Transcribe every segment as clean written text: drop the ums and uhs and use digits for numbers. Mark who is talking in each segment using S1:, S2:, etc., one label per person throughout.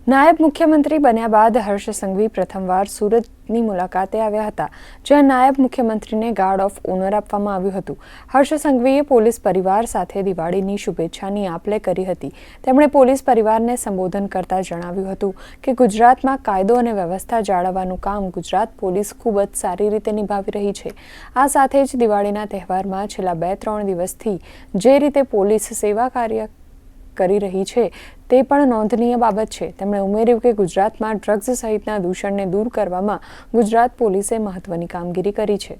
S1: નાયબ મુખ્યમંત્રી બન્યા બાદ હર્ષ સંઘવી પ્રથમવાર સુરતની મુલાકાતે આવ્યા હતા, જ્યાં નાયબ મુખ્યમંત્રીને ગાર્ડ ઓફ ઓનર આપવામાં આવ્યું હતું. હર્ષ સંઘવીએ પોલીસ પરિવાર સાથે દિવાળીની શુભેચ્છાની આપ-લે કરી હતી. તેમણે પોલીસ પરિવારને સંબોધન કરતા જણાવ્યું હતું કે ગુજરાતમાં કાયદો અને વ્યવસ્થા જાળવવાનું કામ ગુજરાત પોલીસ ખૂબ જ સારી રીતે નિભાવી રહી છે. આ સાથે જ દિવાળીના તહેવારમાં છેલ્લા 2-3 દિવસથી જે રીતે પોલીસ સેવા કાર્ય કરી રહી છે તે પણ નોંધનીય બાબત છે. તેમણે ઉમેર્યું કે ગુજરાતમાં ડ્રગ્સ સહિતના દૂષણને દૂર કરવામાં ગુજરાત પોલીસે મહત્વની કામગીરી કરી છે.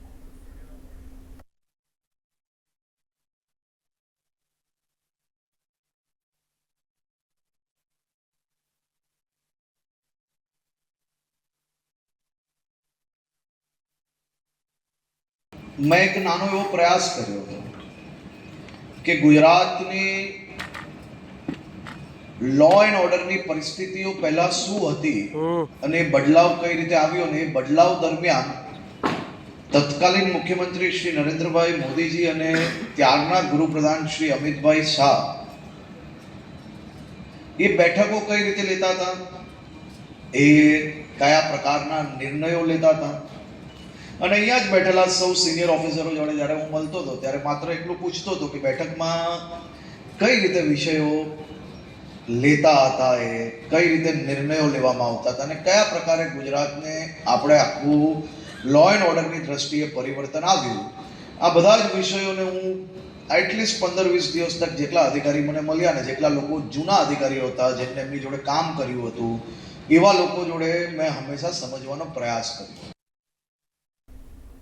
S2: मैं एक नानो एवो प्रयास कर्यो હતો કે ગુજરાતની લો એન્ડ ઓર્ડરની પરિસ્થિતિઓ પહેલા શું હતી અને બદલાવ કઈ રીતે આવ્યો ને એ બદલાવ દરમિયાન તત્કાલીન મુખ્યમંત્રી શ્રી નરેન્દ્રભાઈ મોદીજી અને ત્યારના ગૃહપ્રધાન શ્રી અમિતભાઈ શાહ એ બેઠકો કઈ રીતે લેતા હતા, એ કયા પ્રકારના નિર્ણયો લેતા હતા. અને અહીંયા જ બેઠેલા સૌ સિનિયર ઓફિસરો જોડે જ્યારે હું મળતો હતો ત્યારે માત્ર એટલું પૂછતો હતો કે બેઠકમાં કઈ રીતે વિષયો લેતા હતા, એ કઈ રીતે નિર્ણયો લેવામાં આવતા હતા અને કયા પ્રકારે ગુજરાતને આપણે આખું લો એન્ડ ઓર્ડરની દ્રષ્ટિએ પરિવર્તન આવ્યું. આ બધા જ વિષયોને હું એટલીસ્ટ 15-20 દિવસ તક જેટલા અધિકારી મને મળ્યા ને જેટલા લોકો જૂના અધિકારીઓ હતા જેમને એમની જોડે કામ કર્યું હતું એવા લોકો જોડે મેં હંમેશા સમજવાનો પ્રયાસ કર્યો.